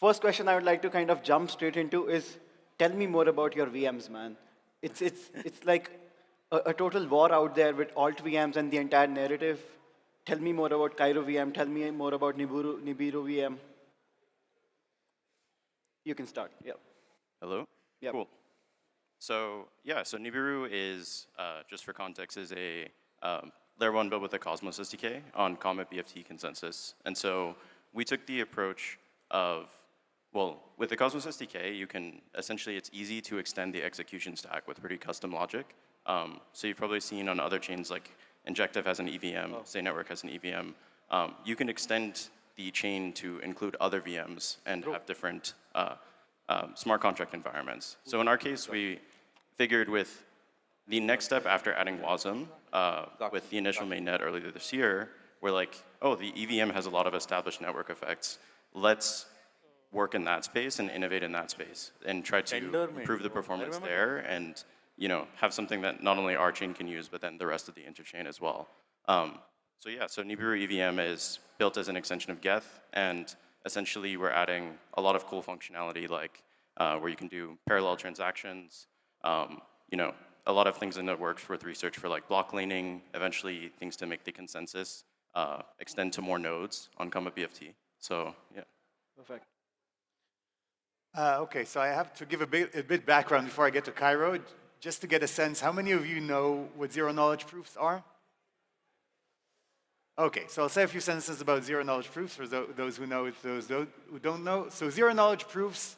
first question I would like to kind of jump straight into is, tell me more about your VMs, man. It's like a total war out there with alt VMs and the entire narrative. Tell me more about Cairo VM. Tell me more about Nibiru VM. You can start. Yeah. Hello? Yep. Cool. So yeah, so Nibiru is, just for context, is a layer 1 built with the Cosmos SDK on Comet BFT consensus. And so we took the approach of, well, with the Cosmos SDK, you can, essentially it's easy to extend the execution stack with pretty custom logic. So you've probably seen on other chains like Injective has an EVM, Say Network has an EVM. You can extend the chain to include other VMs and have different smart contract environments. So in our case, we figured with the next step after adding WASM, with the initial mainnet earlier this year, we're like, oh, the EVM has a lot of established network effects. Let's work in that space and innovate in that space and try to improve the performance there and have something that not only our chain can use, but then the rest of the interchain as well. So yeah, so Nibiru EVM is built as an extension of Geth, and essentially we're adding a lot of cool functionality like where you can do parallel transactions, a lot of things in the works with research for like block laning, eventually things to make the consensus extend to more nodes on Comet BFT. So yeah. Perfect. Okay, so I have to give a bit background before I get to Cairo, just to get a sense. How many of you know what zero-knowledge proofs are? Okay, so I'll say a few sentences about zero-knowledge proofs for those who know, those who don't know. So zero-knowledge proofs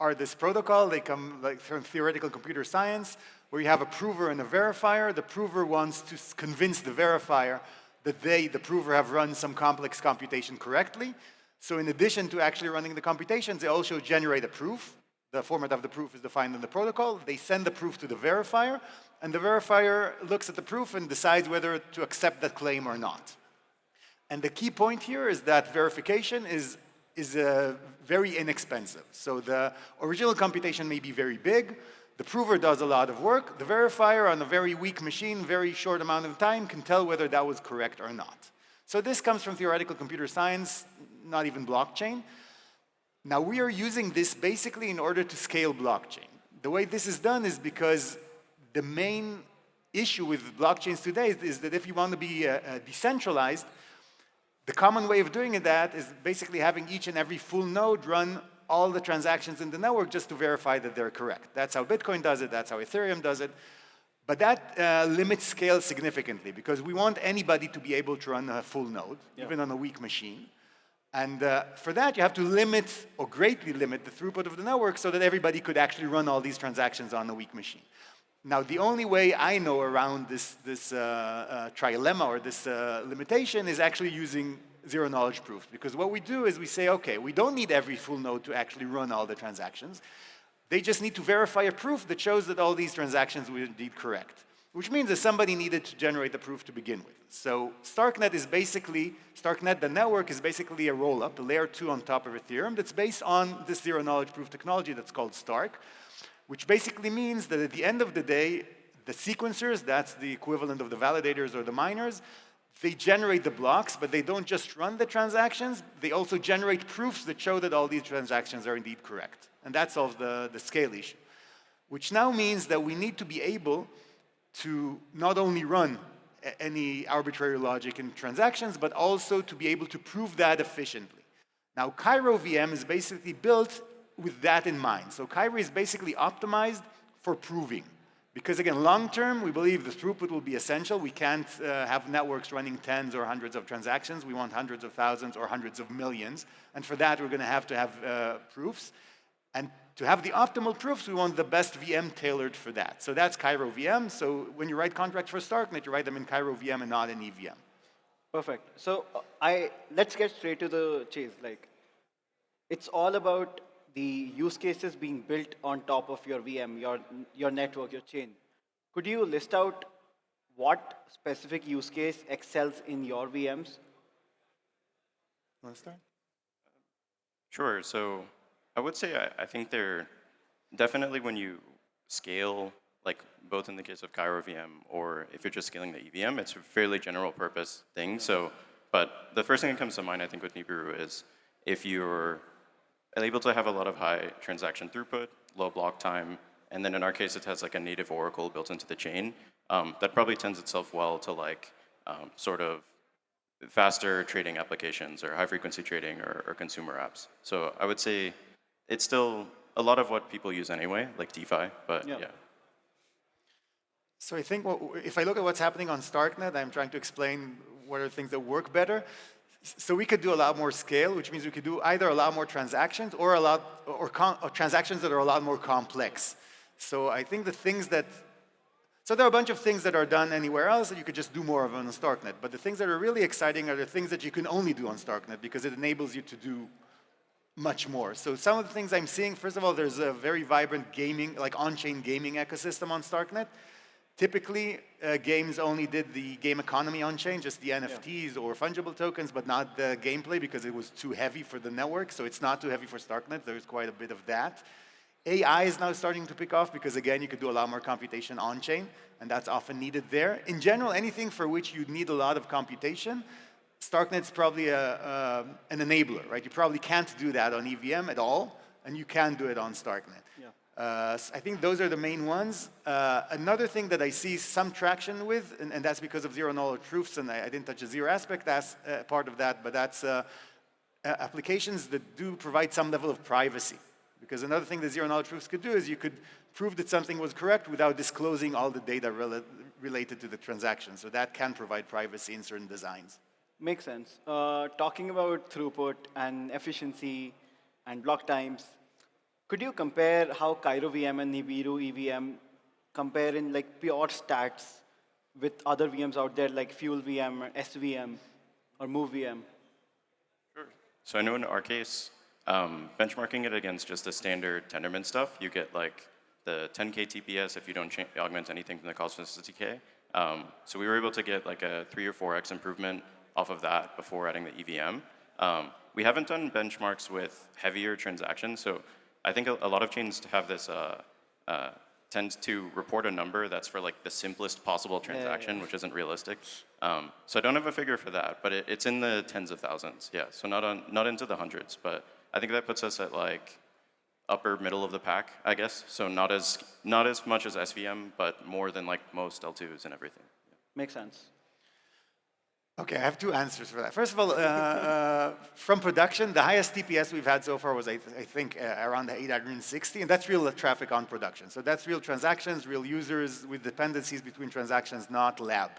are this protocol. They come like from theoretical computer science, where you have a prover and a verifier. The prover wants to convince the verifier that they, the prover, have run some complex computation correctly. So in addition to actually running the computations, they also generate a proof. The format of the proof is defined in the protocol. They send the proof to the verifier, and the verifier looks at the proof and decides whether to accept that claim or not. And the key point here is that verification is very inexpensive. So the original computation may be very big. The prover does a lot of work. The verifier, on a very weak machine, very short amount of time, can tell whether that was correct or not. So this comes from theoretical computer science, not even blockchain. Now we are using this basically in order to scale blockchain. The way this is done is because the main issue with blockchains today is that if you want to be decentralized, the common way of doing that is basically having each and every full node run all the transactions in the network just to verify that they're correct. That's how Bitcoin does it, that's how Ethereum does it. But that limits scale significantly because we want anybody to be able to run a full node, even on a weak machine. And for that, you have to limit or greatly limit the throughput of the network so that everybody could actually run all these transactions on a weak machine. Now, the only way I know around this trilemma or this limitation is actually using zero-knowledge proofs. Because what we do is we say, okay, we don't need every full node to actually run all the transactions. They just need to verify a proof that shows that all these transactions were indeed correct, which means that somebody needed to generate the proof to begin with. So Starknet is basically, Starknet, the network, is basically a roll-up, a layer 2 on top of Ethereum that's based on this zero-knowledge proof technology that's called Stark, which basically means that at the end of the day, the sequencers, that's the equivalent of the validators or the miners, they generate the blocks, but they don't just run the transactions, they also generate proofs that show that all these transactions are indeed correct. And that solves the scale issue, which now means that we need to be able to not only run any arbitrary logic in transactions, but also to be able to prove that efficiently. Now, Cairo VM is basically built with that in mind. So Cairo is basically optimized for proving. Because again, long term, we believe the throughput will be essential. We can't have networks running tens or hundreds of transactions. We want hundreds of thousands or hundreds of millions. And for that, we're going to have proofs. And to have the optimal proofs, we want the best VM tailored for that. So that's Cairo VM. So when you write contracts for Starknet, you write them in Cairo VM and not in EVM. Perfect. So let's get straight to the chase. Like, it's all about the use cases being built on top of your VM, your network, your chain. Could you list out what specific use case excels in your VMs? Want to start? Sure. So I would say I think they're definitely when you scale, like both in the case of Cairo VM or if you're just scaling the EVM, it's a fairly general purpose thing. So, but the first thing that comes to mind, I think, with Nibiru is if you're able to have a lot of high transaction throughput, low block time, and then in our case, it has like a native oracle built into the chain. That probably tends itself well to like sort of faster trading applications or high frequency trading or consumer apps. So I would say it's still a lot of what people use anyway, like DeFi, but yeah. So I think if I look at what's happening on Starknet, I'm trying to explain what are things that work better. So we could do a lot more scale, which means we could do either a lot more transactions or transactions that are a lot more complex. So I think the things that so there are a bunch of things that are done anywhere else that you could just do more of on Starknet. But the things that are really exciting are the things that you can only do on Starknet because it enables you to do much more. So some of the things I'm seeing, first of all, there's a very vibrant gaming, like on-chain gaming ecosystem on Starknet. Typically, games only did the game economy on-chain, just the NFTs or fungible tokens, but not the gameplay because it was too heavy for the network. So it's not too heavy for Starknet. There's quite a bit of that. AI is now starting to pick off because, again, you could do a lot more computation on-chain, and that's often needed there. In general, anything for which you need a lot of computation, Starknet's probably an enabler, right? You probably can't do that on EVM at all, and you can do it on Starknet. I think those are the main ones. Another thing that I see some traction with, and that's because of zero-knowledge proofs, and I didn't touch the zero aspect as part of that, but that's applications that do provide some level of privacy. Because another thing that zero-knowledge proofs could do is you could prove that something was correct without disclosing all the data related to the transaction. So that can provide privacy in certain designs. Makes sense. Talking about throughput and efficiency and block times, could you compare how Cairo VM and Nibiru EVM compare in like pure stats with other VMs out there like Fuel VM or SVM or Move VM? Sure. So I know in our case, benchmarking it against just the standard Tendermint stuff, you get like the 10K TPS if you don't augment anything from the Cosmos SDK. So we were able to get like a 3 or 4x improvement off of that before adding the EVM. We haven't done benchmarks with heavier transactions, so I think a lot of chains have this tend to report a number that's for like the simplest possible transaction, which isn't realistic. So I don't have a figure for that, but it's in the tens of thousands. Yeah, so not into the hundreds, but I think that puts us at like upper middle of the pack, I guess. So not as much as SVM, but more than like most L2s and everything. Yeah. Makes sense. Okay, I have two answers for that. First of all, from production, the highest TPS we've had so far was, I think, around 860, and that's real traffic on production. So that's real transactions, real users with dependencies between transactions, not lab.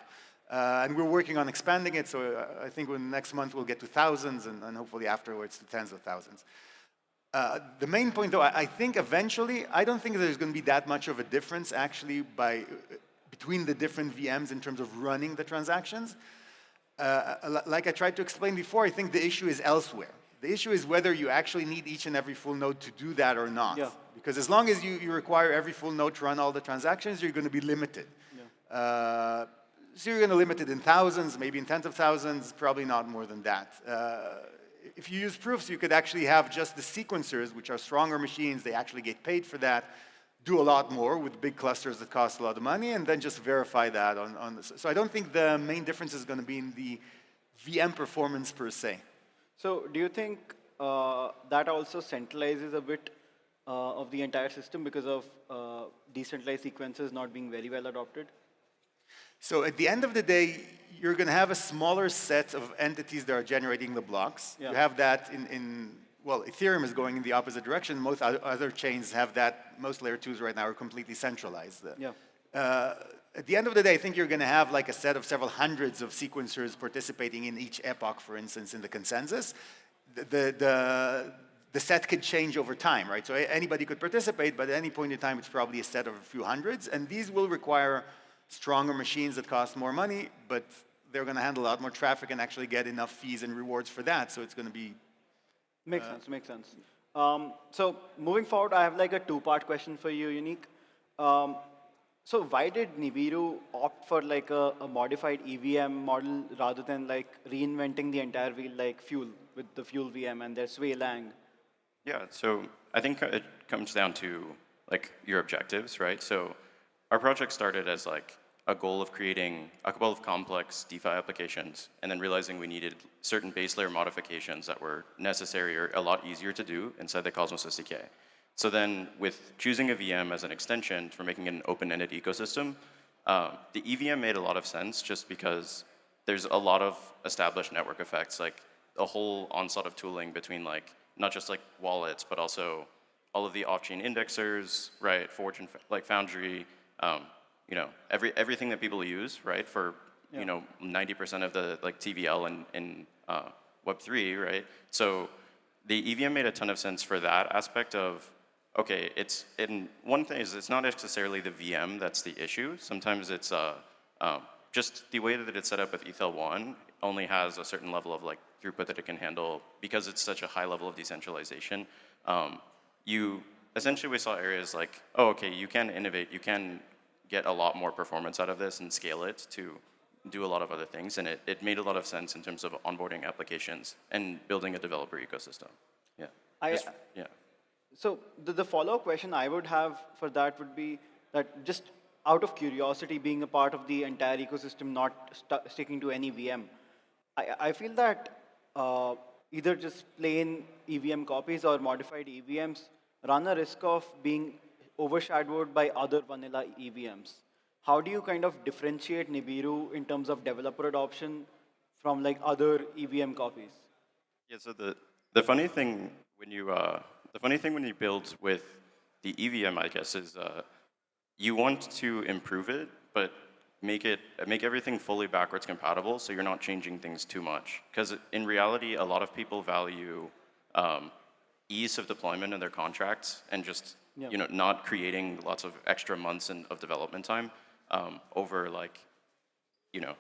And we're working on expanding it, so I think next month we'll get to thousands, and hopefully afterwards to tens of thousands. The main point, though, I think eventually, I don't think there's going to be that much of a difference, actually, between the different VMs in terms of running the transactions. Like I tried to explain before, I think the issue is elsewhere. The issue is whether you actually need each and every full node to do that or not. Yeah. Because as long as you require every full node to run all the transactions, you're going to be limited. Yeah. So you're going to limit it in thousands, maybe in tens of thousands, probably not more than that. If you use proofs, you could actually have just the sequencers, which are stronger machines, they actually get paid for that, do a lot more with big clusters that cost a lot of money, and then just verify that on this. So I don't think the main difference is going to be in the VM performance per se. So do you think that also centralizes a bit of the entire system because of decentralized sequences not being very well adopted? So at the end of the day, you're going to have a smaller set of entities that are generating the blocks. Yeah. You have that well, Ethereum is going in the opposite direction. Most other chains have that. Most layer 2s right now are completely centralized. Yeah. At the end of the day, I think you're going to have like a set of several hundreds of sequencers participating in each epoch, for instance, in the consensus. The set could change over time, right? So anybody could participate, but at any point in time, it's probably a set of a few hundreds. And these will require stronger machines that cost more money, but they're going to handle a lot more traffic and actually get enough fees and rewards for that. So it's going to be... Makes sense. So moving forward, I have like a two-part question for you, Unique. So why did Nibiru opt for like a modified EVM model rather than like reinventing the entire wheel like Fuel with the Fuel VM and their Sway Lang? Yeah, so I think it comes down to like your objectives, right? So our project started as like a goal of creating a couple of complex DeFi applications, and then realizing we needed certain base layer modifications that were necessary or a lot easier to do inside the Cosmos SDK. So then with choosing a VM as an extension for making it an open-ended ecosystem, the EVM made a lot of sense just because there's a lot of established network effects, like a whole onslaught of tooling between like, not just like wallets, but also all of the off-chain indexers, right, Forge and like Foundry, you know, everything that people use, right, for, you know, 90% of the like TVL in Web3, right? So the EVM made a ton of sense for that aspect of, okay, one thing is it's not necessarily the VM that's the issue. Sometimes it's just the way that it's set up with ETHL1 only has a certain level of like throughput that it can handle because it's such a high level of decentralization. Essentially we saw areas like, oh, okay, you can innovate, you can get a lot more performance out of this and scale it to do a lot of other things. And it made a lot of sense in terms of onboarding applications and building a developer ecosystem. Yeah. Yeah. So the follow-up question I would have for that would be that just out of curiosity, being a part of the entire ecosystem, not sticking to any VM, I feel that either just plain EVM copies or modified EVMs run a risk of being overshadowed by other vanilla EVMs. How do you kind of differentiate Nibiru in terms of developer adoption from like other EVM copies? Yeah. So the funny thing when you build with the EVM, I guess, is you want to improve it, but make everything fully backwards compatible, so you're not changing things too much. Because in reality, a lot of people value ease of deployment in their contracts and just you know, not creating lots of extra months of development time over like, you know,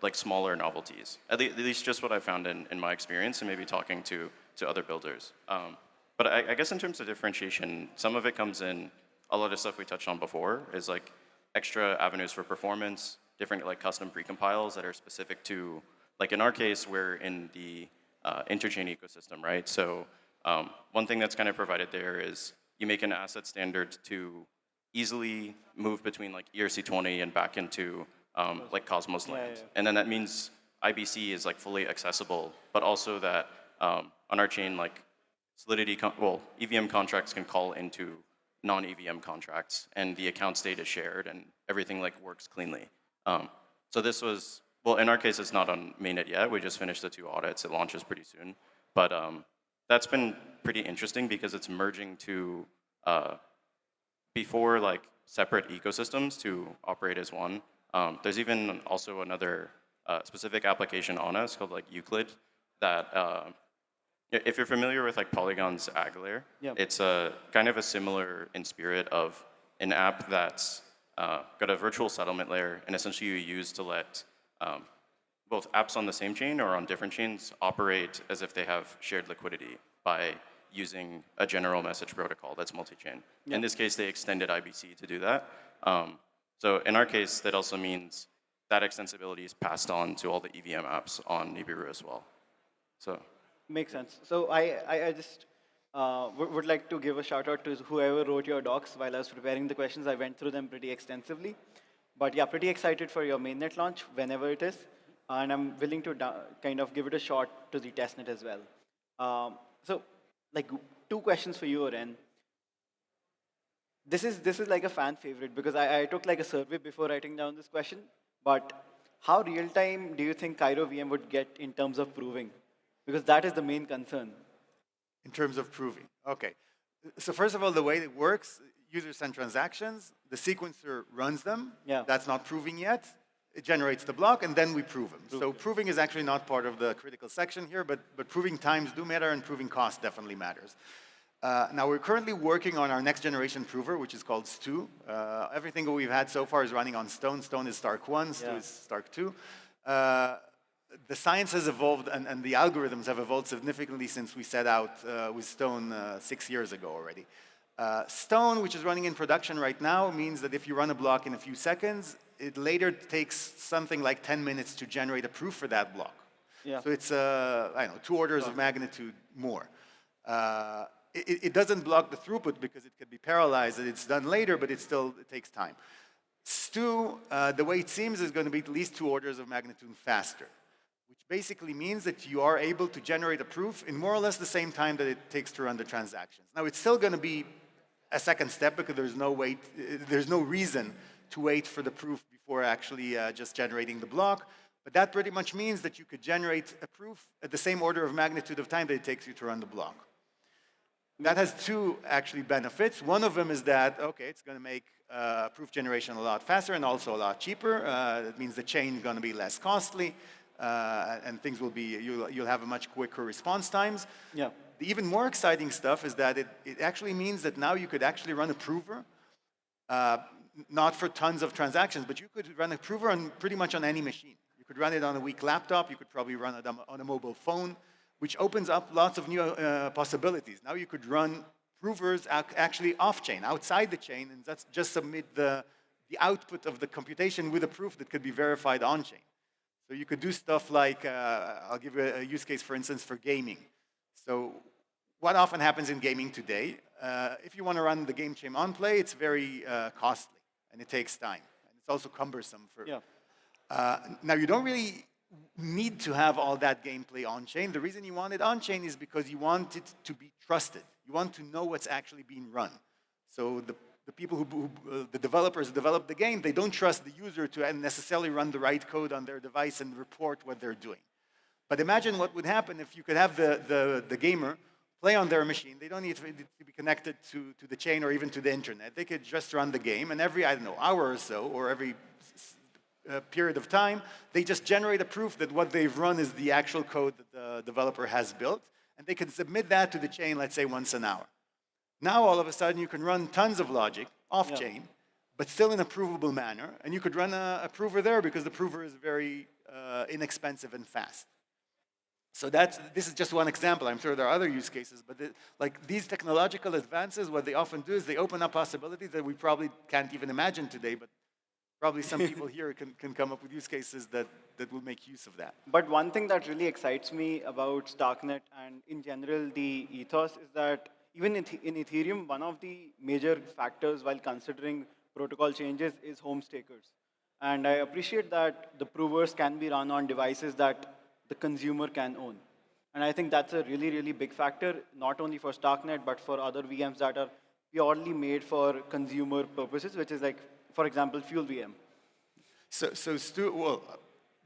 like smaller novelties. At least just what I found in my experience and maybe talking to other builders. But I guess in terms of differentiation, some of it comes in a lot of stuff we touched on before is like extra avenues for performance, different like custom precompiles that are specific to, like in our case, we're in the interchain ecosystem, right? So one thing that's kind of provided there is you make an asset standard to easily move between like ERC20 and back into like Cosmos land. Yeah. And then that means IBC is like fully accessible, but also that on our chain, like Solidity, EVM contracts can call into non-EVM contracts, and the account state is shared, and everything like works cleanly. So this was, well, in our case, it's not on mainnet yet. We just finished the 2 audits. It launches pretty soon. But that's been pretty interesting because it's merging to, before like separate ecosystems to operate as one. There's even also another specific application on us called like Euclid that, if you're familiar with like Polygon's Ag layer, it's a kind of a similar in spirit of an app that's got a virtual settlement layer, and essentially you use to let both apps on the same chain or on different chains operate as if they have shared liquidity by using a general message protocol that's multi-chain. In this case, they extended IBC to do that. So in our case, that also means that extensibility is passed on to all the EVM apps on Nibiru as well. So. Makes sense. So I just would like to give a shout out to whoever wrote your docs while I was preparing the questions. I went through them pretty extensively. But yeah, pretty excited for your mainnet launch whenever it is. And I'm willing to kind of give it a shot to the testnet as well. So like 2 questions for you, Oren. This is like a fan favorite because I took like a survey before writing down this question. But how real time do you think Cairo VM would get in terms of proving? Because that is the main concern. In terms of proving. Okay. So first of all, the way it works, users send transactions, the sequencer runs them. That's not proving yet. It generates the block, and then we prove them. So proving is actually not part of the critical section here, but proving times do matter, and proving cost definitely matters. Now, we're currently working on our next generation prover, which is called Stu. Everything that we've had so far is running on Stone. Stone is Stark 1, Stu is Stark 2. The science has evolved, and the algorithms have evolved significantly since we set out with Stone 6 years ago already. Stone, which is running in production right now, means that if you run a block in a few seconds, it later takes something like 10 minutes to generate a proof for that block. So it's, I don't know, 2 orders of magnitude more. It doesn't block the throughput because it could be parallelized, and it's done later, but it takes time. Stu, the way it seems, is going to be at least 2 orders of magnitude faster, which basically means that you are able to generate a proof in more or less the same time that it takes to run the transactions. Now, it's still going to be a second step because there's no reason to wait for the proof before actually just generating the block. But that pretty much means that you could generate a proof at the same order of magnitude of time that it takes you to run the block. That has 2 actually benefits. One of them is that, okay, it's going to make proof generation a lot faster and also a lot cheaper. That means the chain is going to be less costly, and things will be, you'll have a much quicker response times. Yeah. The even more exciting stuff is that it actually means that now you could actually run a prover, not for tons of transactions, but you could run a prover on pretty much on any machine. You could run it on a weak laptop, you could probably run it on a mobile phone, which opens up lots of new possibilities. Now you could run provers actually off-chain, outside the chain, and that's just submit the output of the computation with a proof that could be verified on-chain. So you could do stuff like, I'll give you a use case, for instance, for gaming. So what often happens in gaming today, if you want to run the game chain on play, it's very costly, and it takes time. And it's also cumbersome. Now, you don't really need to have all that gameplay on-chain. The reason you want it on-chain is because you want it to be trusted. You want to know what's actually being run. So the people the developers who develop the game, they don't trust the user to necessarily run the right code on their device and report what they're doing. But imagine what would happen if you could have the gamer play on their machine. They don't need to be connected to the chain or even to the internet. They could just run the game, and every, I don't know, hour or so, or every period of time, they just generate a proof that what they've run is the actual code that the developer has built, and they can submit that to the chain, let's say, once an hour. Now, all of a sudden, you can run tons of logic off-chain, but still in a provable manner, and you could run a prover there because the prover is very inexpensive and fast. So this is just one example. I'm sure there are other use cases, but like these technological advances, what they often do is they open up possibilities that we probably can't even imagine today, but probably some people here can come up with use cases that will make use of that. But one thing that really excites me about Starknet and in general the ethos is that even in Ethereum, one of the major factors while considering protocol changes is home stakers. And I appreciate that the provers can be run on devices that the consumer can own. And I think that's a really, really big factor, not only for Starknet, but for other VMs that are purely made for consumer purposes, which is like, for example, Fuel VM. So Stu, well,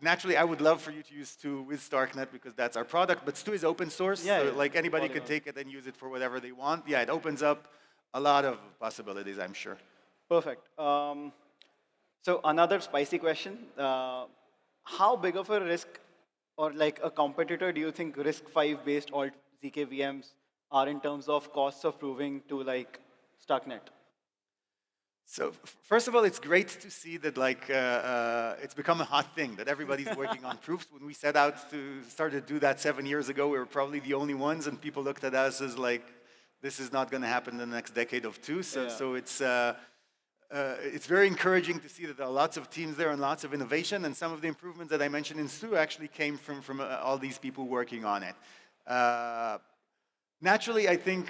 naturally, I would love for you to use Stu with Starknet because that's our product, but Stu is open source, so like anybody could take it and use it for whatever they want. Yeah, it opens up a lot of possibilities, I'm sure. Perfect. So another spicy question. How big of a risk or like a competitor do you think RISC-V based alt ZK VMs are in terms of costs of proving to like Starknet? So first of all, it's great to see that like it's become a hot thing, that everybody's working on proofs. When we set out to start to do that 7 years ago, we were probably the only ones, and people looked at us as like, this is not going to happen in the next decade of two. So it's very encouraging to see that there are lots of teams there and lots of innovation, and some of the improvements that I mentioned in Stu actually came from all these people working on it. Naturally, I think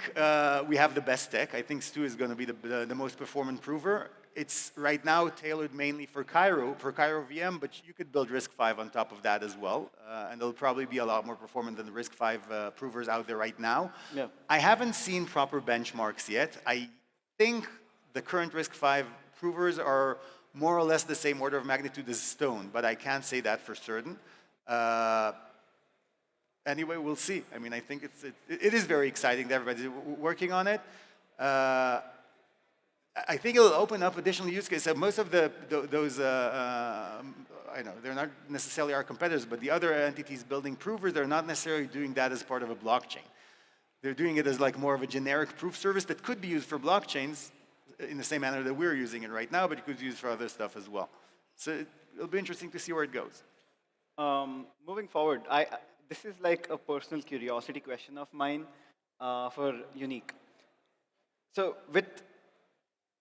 we have the best tech. I think Stu is going to be the most performant prover. It's right now tailored mainly for Cairo VM, but you could build RISC-V on top of that as well. And it'll probably be a lot more performant than the RISC-V provers out there right now. Yeah. I haven't seen proper benchmarks yet. I think the current RISC-V provers are more or less the same order of magnitude as Stone, but I can't say that for certain. Anyway, we'll see. I mean, I think it is very exciting that everybody's working on it. I think it'll open up additional use cases. So most of those, I know, they're not necessarily our competitors, but the other entities building provers, they're not necessarily doing that as part of a blockchain. They're doing it as like more of a generic proof service that could be used for blockchains in the same manner that we're using it right now, but it could be used for other stuff as well. So it'll be interesting to see where it goes. Moving forward, this is like a personal curiosity question of mine for Unique. So with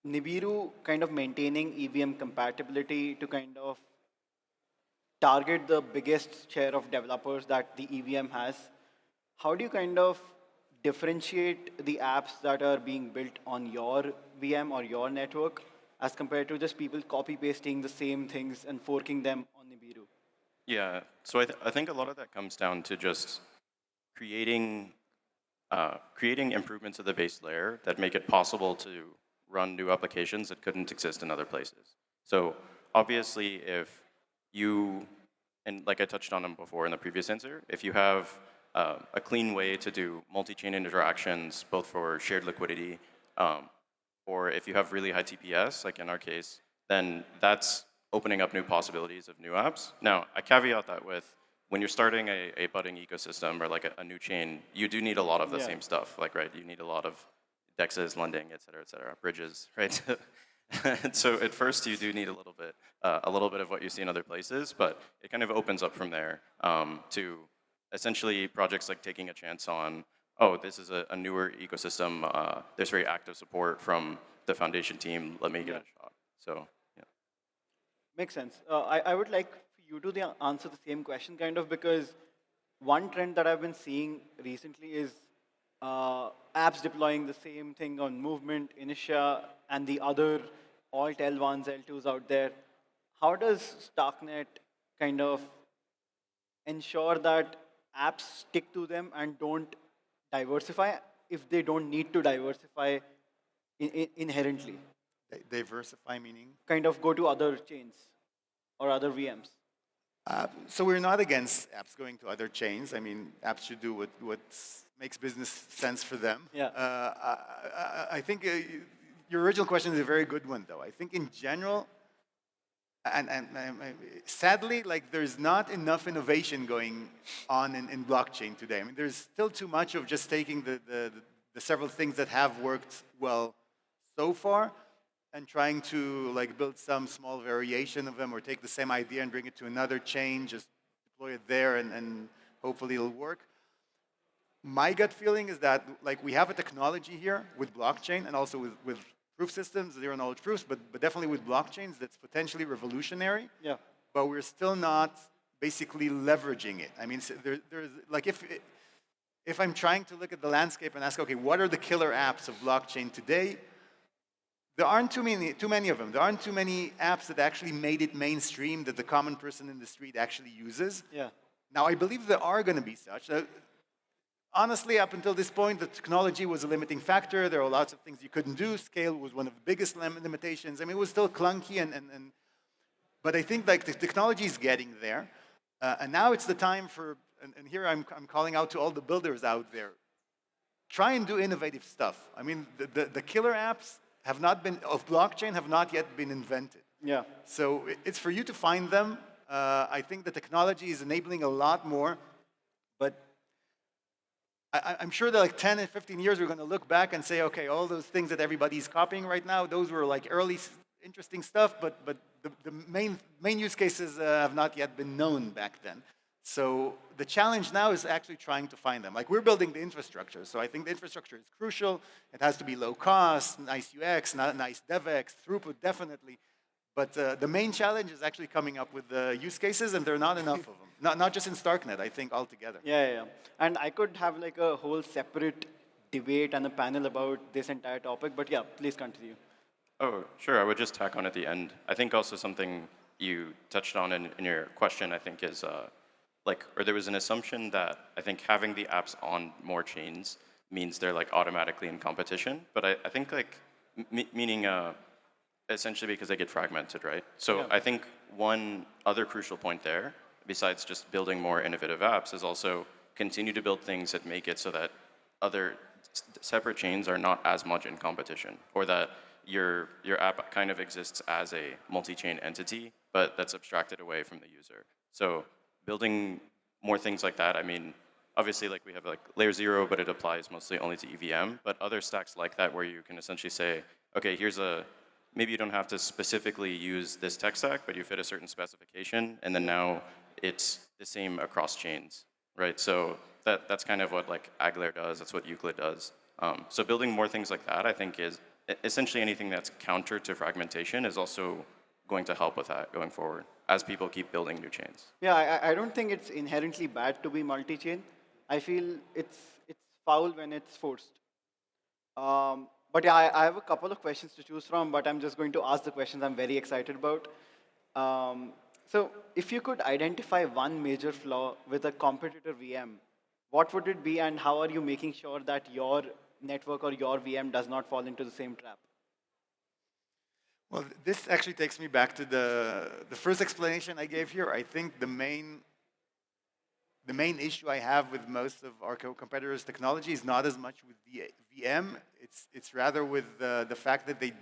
Nibiru kind of maintaining EVM compatibility to kind of target the biggest share of developers that the EVM has, how do you kind of differentiate the apps that are being built on your VM or your network as compared to just people copy pasting the same things and forking them on Nibiru? Yeah, so I think a lot of that comes down to just creating creating improvements to the base layer that make it possible to run new applications that couldn't exist in other places. So obviously, if you, and like I touched on them before in the previous answer, if you have a clean way to do multi-chain interactions, both for shared liquidity, or if you have really high TPS, like in our case, then that's opening up new possibilities of new apps. Now, I caveat that with when you're starting a budding ecosystem or like a new chain, you do need a lot of the Yeah. same stuff. Like, right, you need a lot of dexes, lending, et cetera, bridges, right? And so at first you do need a little bit of what you see in other places, but it kind of opens up from there to essentially projects like taking a chance on, oh, this is a newer ecosystem. There's very active support from the foundation team. Let me give it a shot. So, yeah. Makes sense. I would like you to answer the same question kind of, because one trend that I've been seeing recently is apps deploying the same thing on Movement, Initia, and the other alt L1s, L2s out there. How does Starknet kind of ensure that apps stick to them and don't diversify if they don't need to diversify inherently? Diversify meaning? Kind of go to other chains or other VMs. So we're not against apps going to other chains. I mean, apps should do what makes business sense for them. Yeah. I think your original question is a very good one, though. I think in general, and sadly, like there's not enough innovation going on in blockchain today. I mean, there's still too much of just taking the several things that have worked well so far and trying to like build some small variation of them or take the same idea and bring it to another chain, just deploy it there and hopefully it'll work. My gut feeling is that like we have a technology here with blockchain and also with proof systems, zero knowledge proofs, but definitely with blockchains that's potentially revolutionary. Yeah. But we're still not basically leveraging it. I mean, there's like if I'm trying to look at the landscape and ask, okay, what are the killer apps of blockchain today? There aren't too many of them. There aren't too many apps that actually made it mainstream that the common person in the street actually uses. Yeah. Now, I believe there are going to be such. Honestly, up until this point, the technology was a limiting factor. There were lots of things you couldn't do. Scale was one of the biggest limitations. I mean, it was still clunky, but I think like the technology is getting there. And now it's the time for, and here I'm calling out to all the builders out there, try and do innovative stuff. I mean, the killer apps have not been, of blockchain have not yet been invented. Yeah. So it's for you to find them. I think the technology is enabling a lot more, but I'm sure that like 10 and 15 years we're going to look back and say, okay, all those things that everybody's copying right now, those were like early interesting stuff, but the main use cases have not yet been known back then. So the challenge now is actually trying to find them. Like we're building the infrastructure, so I think the infrastructure is crucial. It has to be low cost, nice UX, nice DevX, throughput definitely. But the main challenge is actually coming up with the use cases, and there are not enough of them. Not just in Starknet, I think altogether. Yeah. And I could have like a whole separate debate and a panel about this entire topic, but yeah, please continue. Oh, sure. I would just tack on at the end. I think also something you touched on in your question, I think, is or there was an assumption that I think having the apps on more chains means they're like automatically in competition. But I think like meaning essentially because they get fragmented, right? So Yeah. I think one other crucial point there, besides just building more innovative apps, is also continue to build things that make it so that other separate chains are not as much in competition, or that your app kind of exists as a multi-chain entity, but that's abstracted away from the user. So building more things like that, I mean, obviously like we have like layer 0, but it applies mostly only to EVM, but other stacks like that where you can essentially say, okay, maybe you don't have to specifically use this tech stack, but you fit a certain specification, and then now it's the same across chains, right? So that's kind of what like Aglair does, that's what Euclid does. So building more things like that, I think, is essentially anything that's counter to fragmentation is also going to help with that going forward as people keep building new chains. Yeah, I don't think it's inherently bad to be multi-chain. I feel it's foul when it's forced. But yeah, I have a couple of questions to choose from, but I'm just going to ask the questions I'm very excited about. So, if you could identify one major flaw with a competitor VM, what would it be, and how are you making sure that your network or your VM does not fall into the same trap? Well, this actually takes me back to the first explanation I gave here. I think the main issue I have with most of our competitors' technology is not as much with the VM. It's rather with the fact that they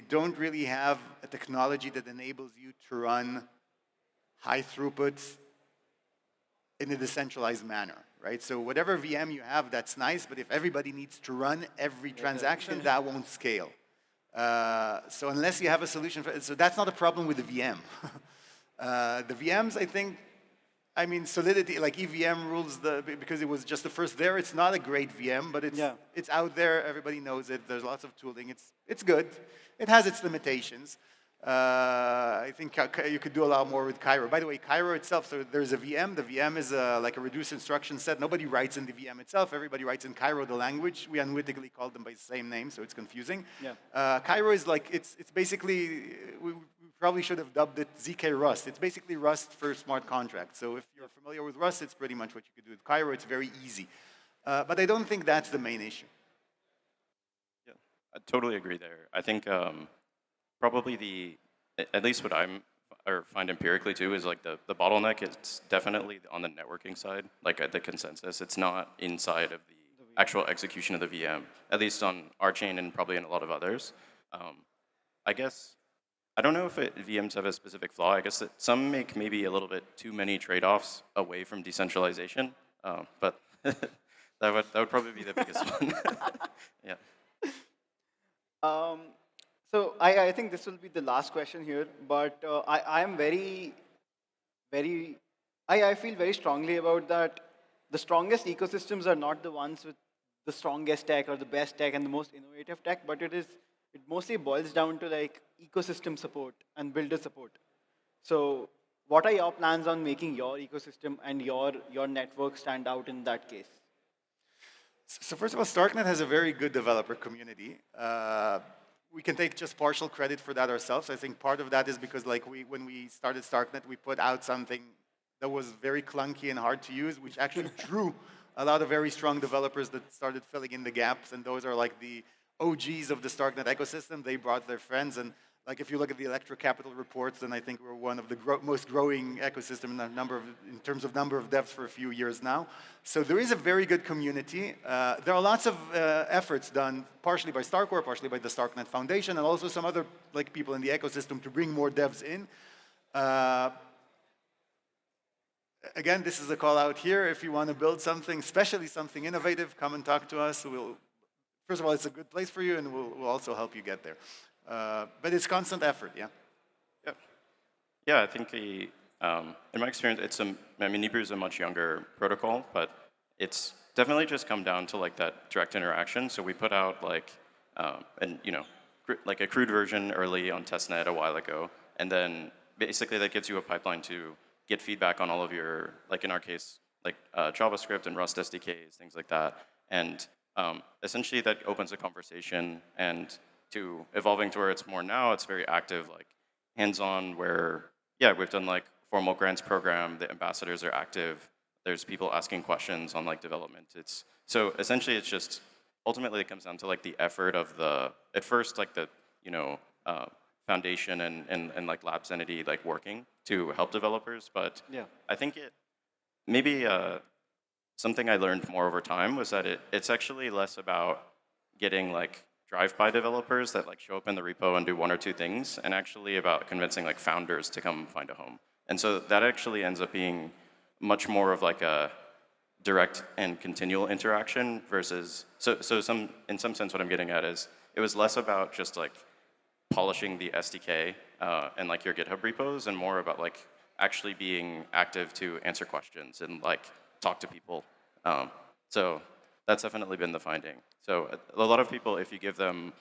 don't really have a technology that enables you to run high throughput in a decentralized manner, right? So whatever VM you have, that's nice, but if everybody needs to run every transaction, that won't scale. So unless you have a solution for it, so that's not a problem with the VM. The VMs, I think, I mean, Solidity, like EVM rules, because it was just the first there, it's not a great VM, but it's out there, everybody knows it, there's lots of tooling, it's good. It has its limitations. I think you could do a lot more with Cairo. By the way, Cairo itself, so there's a VM. The VM is like a reduced instruction set. Nobody writes in the VM itself. Everybody writes in Cairo, the language. We unwittingly called them by the same name, so it's confusing. Cairo is like, it's basically, we probably should have dubbed it ZK Rust. It's basically Rust for smart contracts. So if you're familiar with Rust, it's pretty much what you could do with Cairo. It's very easy. But I don't think that's the main issue. Yeah, I totally agree there. I think probably at least what or find empirically too, is like the bottleneck is definitely on the networking side, like at the consensus. It's not inside of the actual execution of the VM, at least on our chain and probably in a lot of others. I guess, I don't know if VMs have a specific flaw. I guess that some make maybe a little bit too many trade-offs away from decentralization, but that would probably be the biggest one. Yeah. So I think this will be the last question here, but I am I feel very strongly about that. The strongest ecosystems are not the ones with the strongest tech or the best tech and the most innovative tech, but it mostly boils down to like ecosystem support and builder support. So what are your plans on making your ecosystem and your network stand out in that case? So first of all, Starknet has a very good developer community. We can take just partial credit for that ourselves. I think part of that is because like when we started Starknet, we put out something that was very clunky and hard to use, which actually drew a lot of very strong developers that started filling in the gaps, and those are like the OGs of the Starknet ecosystem. They brought their friends, and like if you look at the Electro Capital reports, then I think we're one of the most growing ecosystem in terms of number of devs for a few years now. So there is a very good community. There are lots of efforts done, partially by StarCore, partially by the Starknet Foundation, and also some other like people in the ecosystem to bring more devs in. Again, this is a call out here. If you want to build something, especially something innovative, come and talk to us. First of all, it's a good place for you, and we'll also help you get there. But it's constant effort, yeah? Yeah. Yeah, I think in my experience, Nibiru is a much younger protocol, but it's definitely just come down to like that direct interaction. So we put out like, like a crude version early on testnet a while ago, and then basically that gives you a pipeline to get feedback on all of your, like in our case, like JavaScript and Rust SDKs, things like that. And essentially that opens a conversation, and to evolving to where it's more now, it's very active, like hands-on, where, yeah, we've done like formal grants program, the ambassadors are active, there's people asking questions on like development. So essentially it's just, ultimately it comes down to like the effort of at first like the, foundation and like labs entity like working to help developers, but Yeah. I think maybe something I learned more over time was that it's actually less about getting like drive-by developers that like show up in the repo and do one or two things, and actually about convincing like founders to come find a home. And so that actually ends up being much more of like a direct and continual interaction versus, in some sense what I'm getting at is, it was less about just like polishing the SDK and like your GitHub repos, and more about like actually being active to answer questions and like talk to people. So that's definitely been the finding. So a lot of people, if you give them,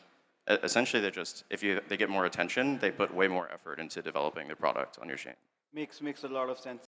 essentially they get more attention, they put way more effort into developing the product on your chain. Makes a lot of sense.